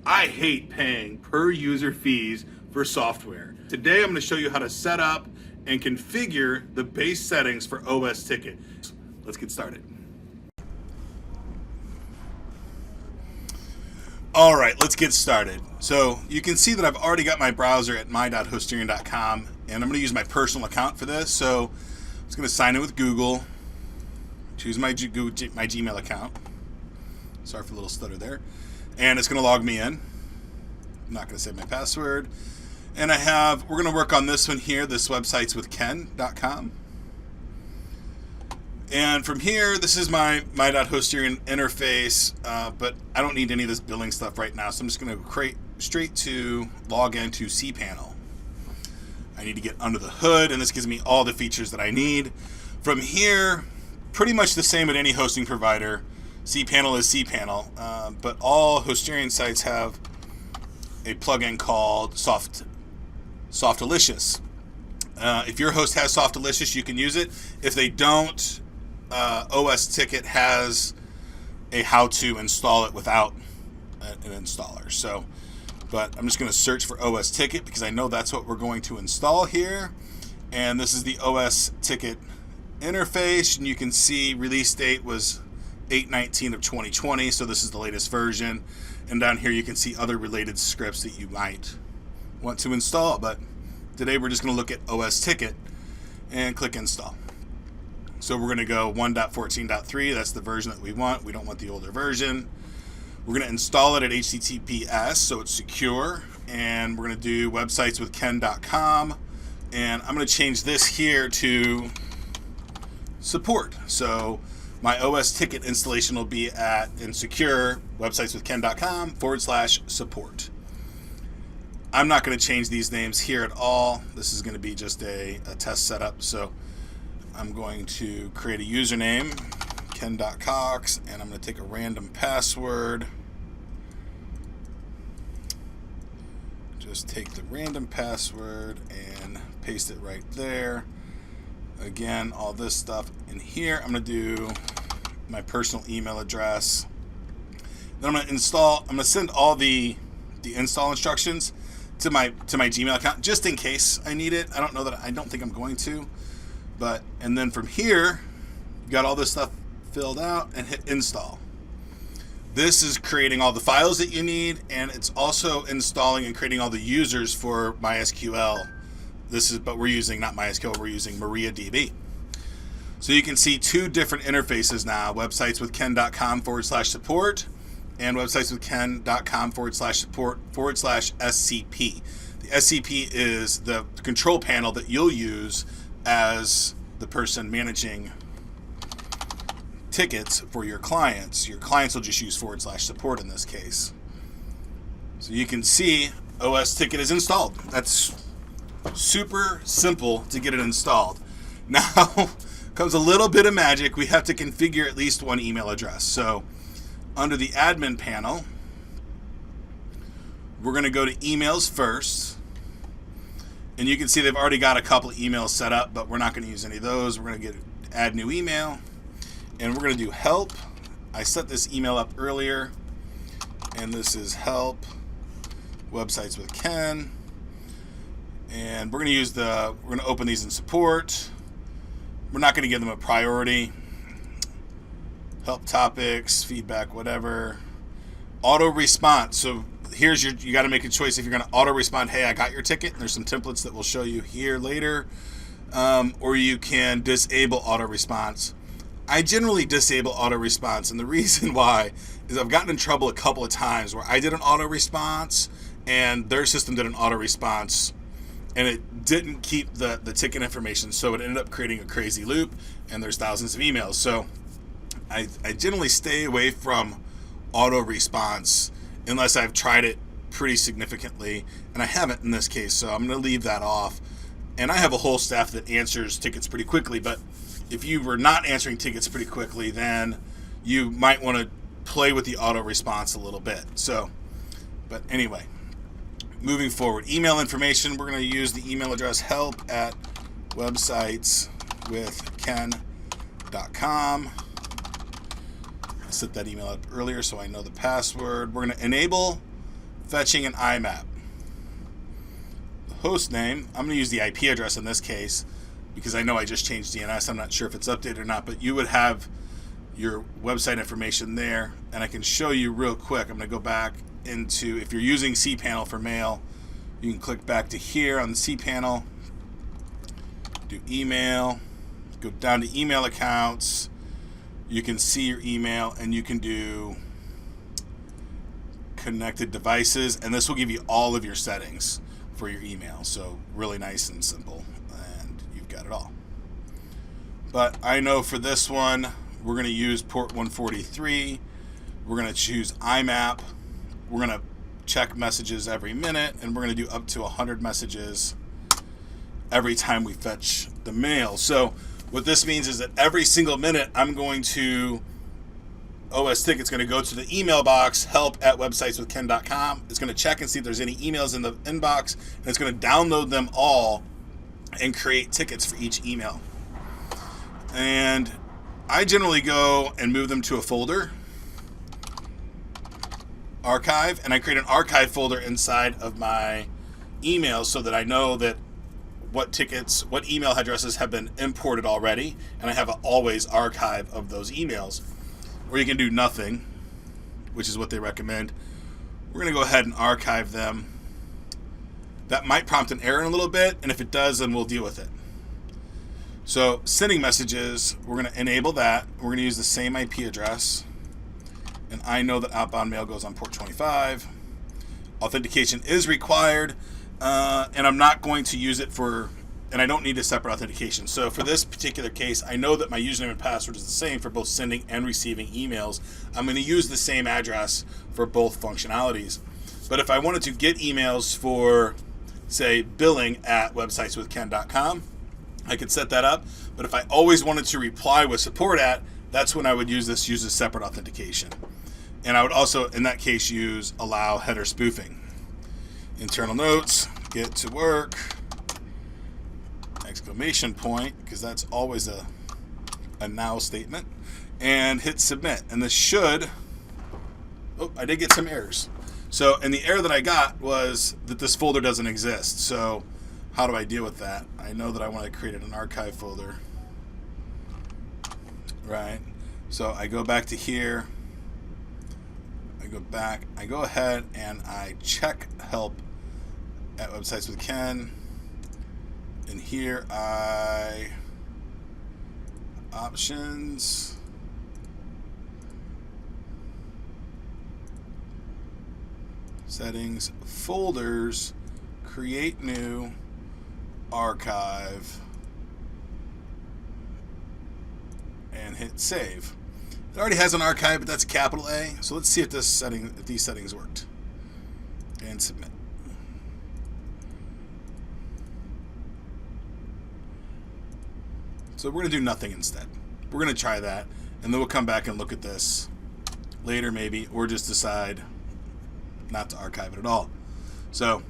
I hate paying per user fees for software. Today I'm going to show you how to set up and configure the base settings for osTicket. Let's get started. All right, let's get started. So you can see that I've already got my browser at my.hosterian.com, and I'm going to use my personal account for this. So I'm just going to sign in with Google, choose my Gmail account. Sorry for a little stutter there. And it's going to log me in. I'm not going to save my password. And we're going to work on this one here. This website's with ken.com. And from here, this is my my.hosterian interface, but I don't need any of this billing stuff right now. So I'm just going to create straight to log into cPanel. I need to get under the hood, and this gives me all the features that I need. From here, pretty much the same at any hosting provider. cPanel is cPanel, but all Hosterian sites have a plugin called Softalicious. If your host has Softalicious, you can use it. If they don't, osTicket has a how to install it without an installer. So, but I'm just going to search for osTicket because I know that's what we're going to install here. And this is the osTicket interface, and you can see release date was 8/19 of 2020, so this is the latest version. And down here you can see other related scripts that you might want to install, but today we're just going to look at osTicket and click install. So we're going to go 1.14.3, that's the version that we want. We don't want the older version. We're going to install it at HTTPS so it's secure, and we're going to do websites with ken.com, and I'm going to change this here to support. So my osTicket installation will be at secure websiteswithken.com/support. I'm not going to change these names here at all. This is going to be just a test setup. So I'm going to create a username, ken.cox, and I'm going to take a random password. Just take the random password and paste it right there. Again, all this stuff in here. I'm going to do my personal email address. Then I'm going to install. I'm going to send all the install instructions to my Gmail account just in case I need it. I don't think I'm going to, but and then from here, you got all this stuff filled out and hit install. This is creating all the files that you need, and it's also installing and creating all the users for MySQL. But we're using not MySQL, we're using MariaDB. So you can see two different interfaces now, websiteswithken.com/support and websiteswithken.com/support/SCP. The SCP is the control panel that you'll use as the person managing tickets for your clients. Your clients will just use /support in this case. So you can see osTicket is installed. That's super simple to get it installed. Now comes a little bit of magic. We have to configure at least one email address. So under the admin panel, we're going to go to emails first. And you can see they've already got a couple of emails set up, but we're not going to use any of those. We're going to add new email, and we're going to do help. I set this email up earlier, and this is help websites with Ken. And we're going to open these in support. We're not going to give them a priority. Help topics, feedback, whatever. Auto response. So here's you got to make a choice if you're going to auto respond. Hey, I got your ticket. And there's some templates that we'll show you here later. Or you can disable auto response. I generally disable auto response, and the reason why is I've gotten in trouble a couple of times where I did an auto response and their system did an auto response, and it didn't keep the ticket information, so it ended up creating a crazy loop, and there's thousands of emails. So I generally stay away from auto response unless I've tried it pretty significantly, and I haven't in this case, so I'm going to leave that off. And I have a whole staff that answers tickets pretty quickly, but if you were not answering tickets pretty quickly, then you might want to play with the auto response a little bit. So, but anyway, moving forward, email information, we're going to use the email address help@websiteswithken.com. I set that email up earlier so I know the password. We're going to enable fetching an IMAP. The host name, I'm going to use the IP address in this case because I know I just changed DNS. I'm not sure if it's updated or not, but you would have your website information there, and I can show you real quick. I'm going to go back into, if you're using cPanel for mail, you can click back to here on the cPanel, do email, go down to email accounts, you can see your email, and you can do connected devices, and this will give you all of your settings for your email. So really nice and simple, and you've got it all. But I know for this one, we're going to use port 143. We're going to choose IMAP. We're going to check messages every minute, and we're going to do up to 100 messages every time we fetch the mail. So what this means is that every single minute I'm going to, osTicket's going to go to the email box, help@websiteswithken.com. It's going to check and see if there's any emails in the inbox, and it's going to download them all and create tickets for each email. And I generally go and move them to a folder, archive, and I create an archive folder inside of my email so that I know that what tickets, what email addresses have been imported already, and I have an always archive of those emails. Or you can do nothing, which is what they recommend. We're going to go ahead and archive them. That might prompt an error in a little bit, and if it does, then we'll deal with it. So sending messages, we're going to enable that. We're going to use the same IP address. And I know that outbound mail goes on port 25. Authentication is required, and I'm not going to use it for, and I don't need a separate authentication. So for this particular case, I know that my username and password is the same for both sending and receiving emails. I'm going to use the same address for both functionalities. But if I wanted to get emails for, say, billing@websiteswithken.com, I could set that up. But if I always wanted to reply with support at, that's when I would use a separate authentication. And I would also, in that case, use allow header spoofing. Internal notes, get to work, exclamation point, because that's always a now statement, and hit submit. And this should, oh, I did get some errors. So, and the error that I got was that this folder doesn't exist. So how do I deal with that? I know that I want to create an archive folder. Right. So I go back to here. I go back. I go ahead and I check help at Websites with Ken. And here I options. Settings, folders, create new, archive, and hit save. It already has an archive, but that's a capital A. So let's see if these settings worked. And submit. So we're going to do nothing instead. We're going to try that, and then we'll come back and look at this later maybe, or just decide not to archive it at all. So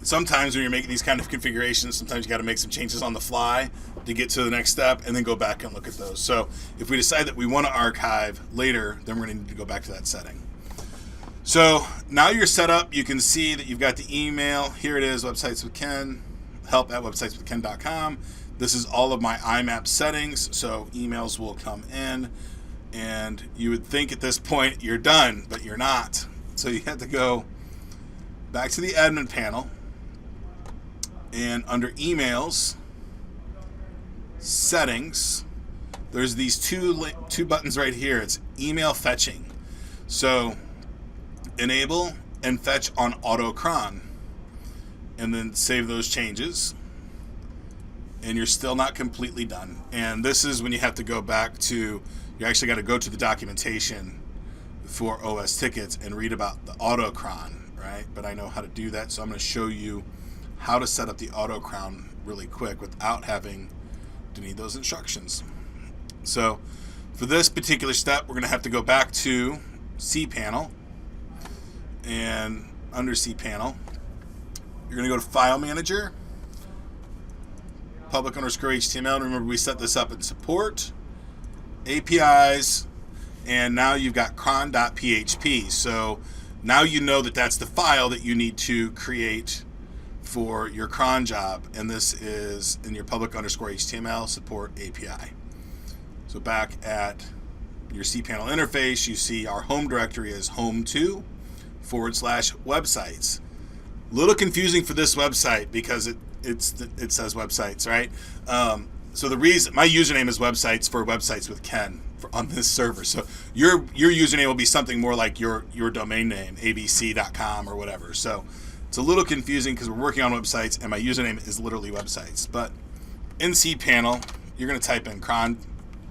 sometimes when you're making these kind of configurations, sometimes you got to make some changes on the fly to get to the next step and then go back and look at those. So if we decide that we want to archive later, then we're going to need to go back to that setting. So now you're set up. You can see that you've got the email. Here it is, Websites with Ken, help@websiteswithken.com. This is all of my IMAP settings, so emails will come in, and you would think at this point you're done, but you're not. So you have to go back to the admin panel, and under emails, settings, there's these two buttons right here. It's email fetching. So enable and fetch on auto cron, and then save those changes. And you're still not completely done. And this is when you have to go back to, you actually got to go to the documentation for osTickets and read about the auto cron, right? But I know how to do that, so I'm going to show you how to set up the auto cron really quick without having to need those instructions. So for this particular step, we're going to have to go back to cPanel, and under cPanel, you're going to go to File Manager, public_HTML. Remember, we set this up in support, APIs, and now you've got cron.php. So Now you know that that's the file that you need to create for your cron job, and this is in your public_HTML support API. So back at your cPanel interface, you see our home directory is home2/websites. A little confusing for this website because it says websites, right? So the reason my username is websites for websites with Ken on this server. So your username will be something more like your domain name, abc.com or whatever. So it's a little confusing because we're working on websites and my username is literally websites. But in cPanel, you're going to type in cron.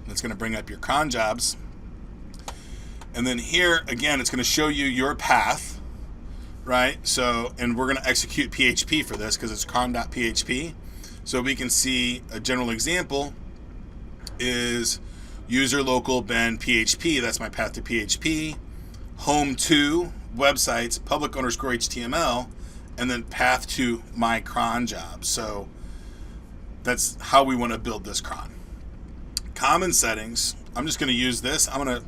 It's going to bring up your cron jobs. And then here, again, it's going to show you your path, right? So, and we're going to execute PHP for this because it's cron.php. So we can see a general example is user local ben PHP. That's my path to PHP. Home2 websites, public_HTML, and then path to my cron job. So that's how we want to build this cron. Common settings. I'm just going to use this. I'm going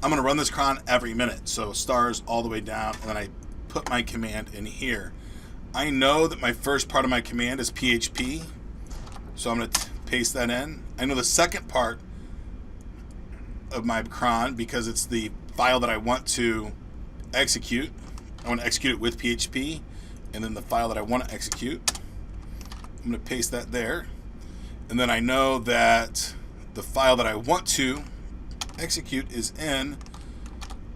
to run this cron every minute. So stars all the way down, and then I put my command in here. I know that my first part of my command is PHP, so I'm going to paste that in. I know the second part of my cron because it's the file that I want to execute. I want to execute it with PHP, and then the file that I want to execute, I'm going to paste that there. And then I know that the file that I want to execute is in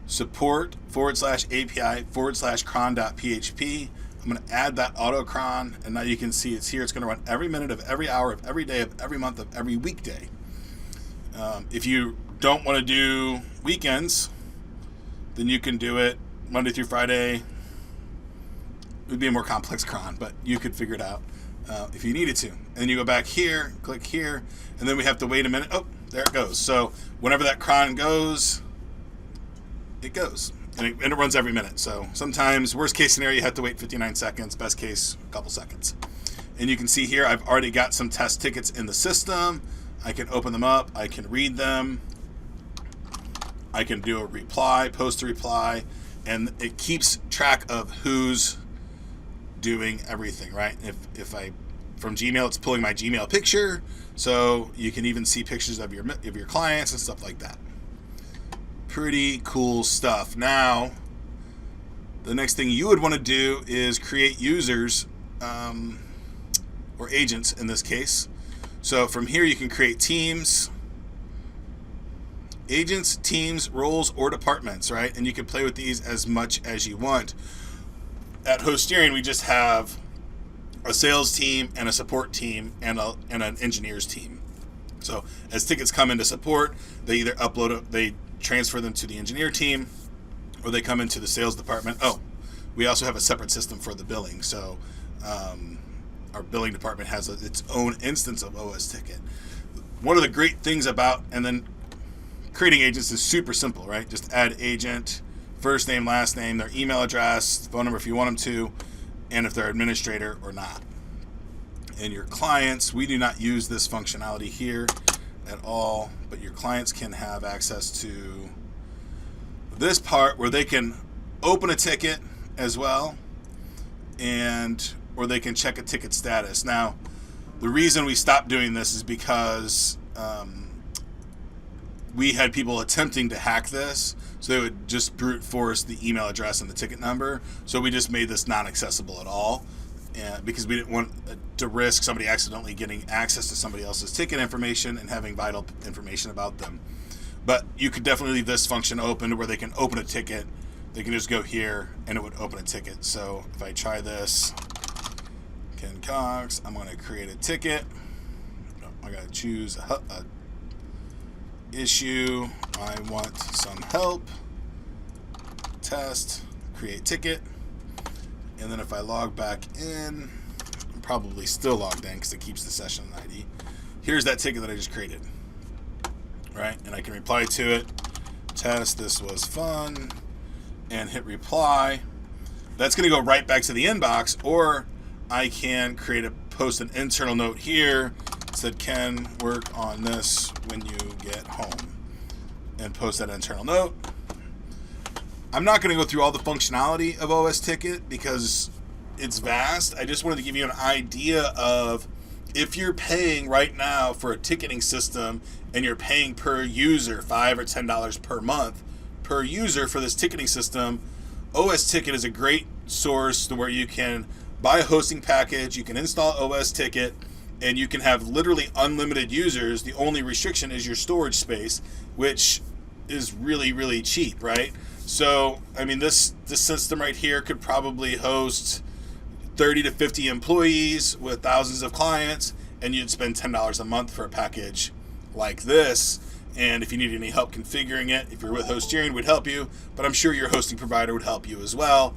support/API/cron.php. I'm going to add that auto cron, and now you can see it's here. It's going to run every minute of every hour of every day of every month of every weekday. If you don't want to do weekends, then you can do it Monday through Friday. It would be a more complex cron, but you could figure it out if you needed to. And then you go back here, click here, and then we have to wait a minute. Oh, there it goes. So whenever that cron goes, it goes. And it runs every minute. So sometimes, worst case scenario, you have to wait 59 seconds. Best case, a couple seconds. And you can see here, I've already got some test tickets in the system. I can open them up. I can read them. I can do a reply, post a reply, and it keeps track of who's doing everything, right? If I, from Gmail, it's pulling my Gmail picture, so you can even see pictures of your clients and stuff like that. Pretty cool stuff. Now, the next thing you would want to do is create users, or agents in this case. So from here you can create teams, agents, teams, roles, or departments, right? And you can play with these as much as you want. At Hosterian, we just have a sales team and a support team and an engineers team. So as tickets come into support, they either they transfer them to the engineer team, or they come into the sales department. Oh, we also have a separate system for the billing. So our billing department has its own instance of osTicket. One of the great things about, and then creating agents is super simple, right? Just add agent, first name, last name, their email address, phone number if you want them to, and if they're administrator or not. And your clients, we do not use this functionality here at all, but your clients can have access to this part where they can open a ticket as well, or they can check a ticket status. Now, the reason we stopped doing this is because we had people attempting to hack this, so they would just brute force the email address and the ticket number. So we just made this non-accessible at all, because we didn't want to risk somebody accidentally getting access to somebody else's ticket information and having vital information about them. But you could definitely leave this function open where they can open a ticket. They can just go here and it would open a ticket. So if I try this, Ken Cox, I'm going to create a ticket. I got to choose a issue. I want some help. Test, create ticket. And then if I log back in, I'm probably still logged in because it keeps the session ID. Here's that ticket that I just created. Right? And I can reply to it. Test, this was fun. And hit reply. That's going to go right back to the inbox, or I can post an internal note here that said, Ken, work on this when you get home. And post that internal note. I'm not going to go through all the functionality of osTicket because it's vast. I just wanted to give you an idea of if you're paying right now for a ticketing system and you're paying per user $5 or $10 per month per user for this ticketing system, osTicket is a great source to where you can buy a hosting package, you can install osTicket, and you can have literally unlimited users. The only restriction is your storage space, which is really, really cheap, right? So, I mean, this system right here could probably host 30 to 50 employees with thousands of clients, and you'd spend $10 a month for a package like this. And if you need any help configuring it, if you're with Hosteering, we'd help you, but I'm sure your hosting provider would help you as well.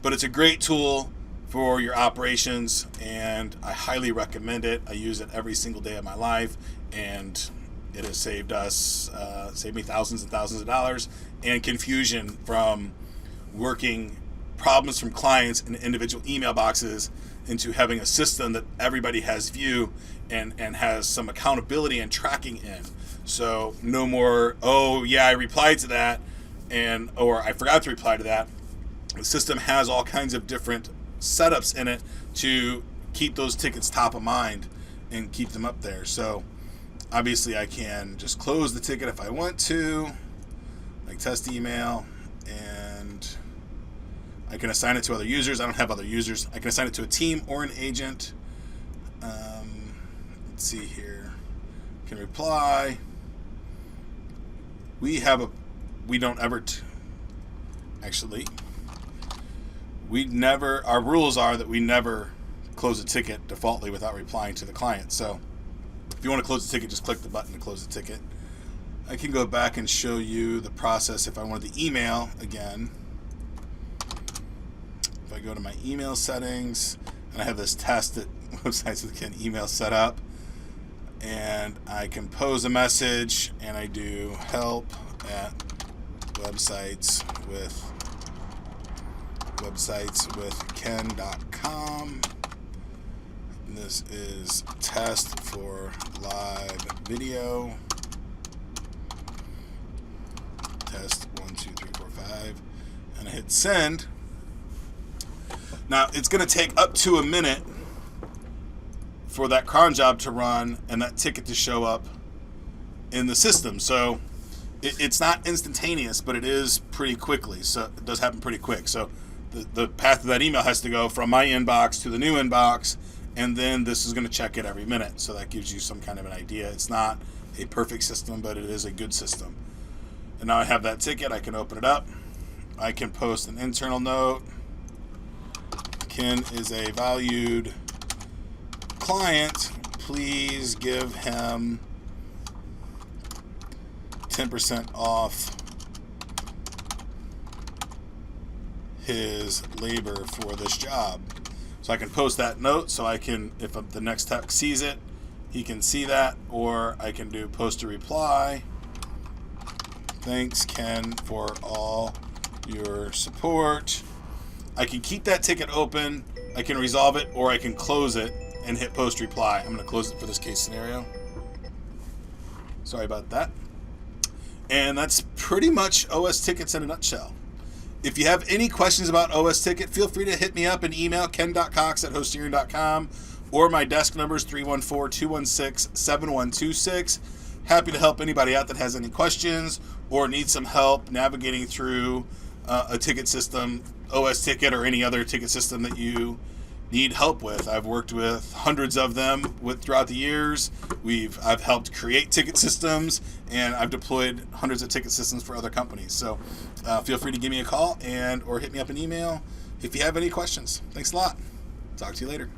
But it's a great tool for your operations, and I highly recommend it. I use it every single day of my life, and it has saved me thousands and thousands of dollars and confusion from working problems from clients in individual email boxes into having a system that everybody has view and has some accountability and tracking in. So no more, oh yeah, I replied to that, or I forgot to reply to that. The system has all kinds of different setups in it to keep those tickets top of mind and keep them up there. So obviously I can just close the ticket if I want to, like test email, and I can assign it to other users. I don't have other users. I can assign it to a team or an agent. Let's see here. Can reply. Our rules are that we never close a ticket defaultly without replying to the client. So if you want to close the ticket, just click the button to close the ticket. I can go back and show you the process if I wanted the email again. If I go to my email settings, and I have this test at websites with email set up, and I compose a message, and I do help at websiteswithken.com. And this is test for live video. Test 1, 2, 3, 4, 5, and I hit send. Now it's going to take up to a minute for that cron job to run and that ticket to show up in the system. So it's not instantaneous, but it is pretty quickly. So it does happen pretty quick. So the path of that email has to go from my inbox to the new inbox, and then this is going to check it every minute. So that gives you some kind of an idea. It's not a perfect system, but it is a good system. And now I have that ticket. I can open it up. I can post an internal note. Ken is a valued client. Please give him 10% off his labor for this job. So I can post that note, so I can, if the next tech sees it, he can see that, or I can do post a reply. Thanks, Ken, for all your support. I can keep that ticket open, I can resolve it, or I can close it and hit post reply. I'm going to close it for this case scenario. Sorry about that. And that's pretty much osTickets in a nutshell. If you have any questions about osTicket, feel free to hit me up and email ken.cox@hosteering.com, or my desk number is 314-216-7126. Happy to help anybody out that has any questions or needs some help navigating through a ticket system, osTicket, or any other ticket system that you need help with. I've worked with hundreds of them throughout the years. I've helped create ticket systems, and I've deployed hundreds of ticket systems for other companies. So feel free to give me a call or hit me up an email if you have any questions. Thanks a lot. Talk to you later.